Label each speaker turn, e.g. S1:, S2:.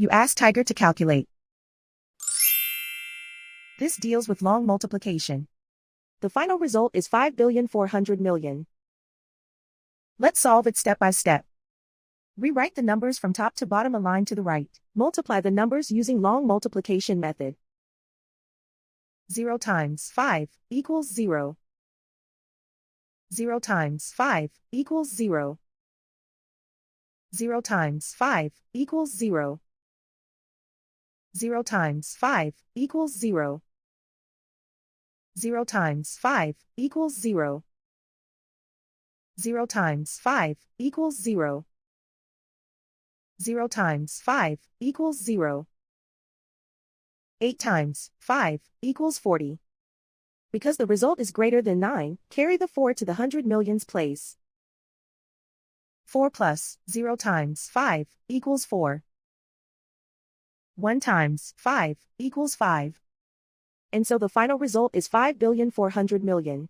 S1: You ask Tiger to calculate. This deals with long multiplication. The final result is 5,400,000,000. Let's solve it step by step. Rewrite the numbers from top to bottom aligned to the right. Multiply the numbers using long multiplication method. 0 times 5 equals 0. 0 times 5 equals 0. 0 times 5 equals 0. 0 times 5 equals 0. 0 times 5 equals 0. 0 times 5 equals 0. 0 times 5 equals 0. 8 times 5 equals 40. Because the result is greater than 9, carry the 4 to the hundred millions place. 4 plus 0 times 5 equals 4. 1 times 5 equals 5. And so the final result is 5,400,000,000.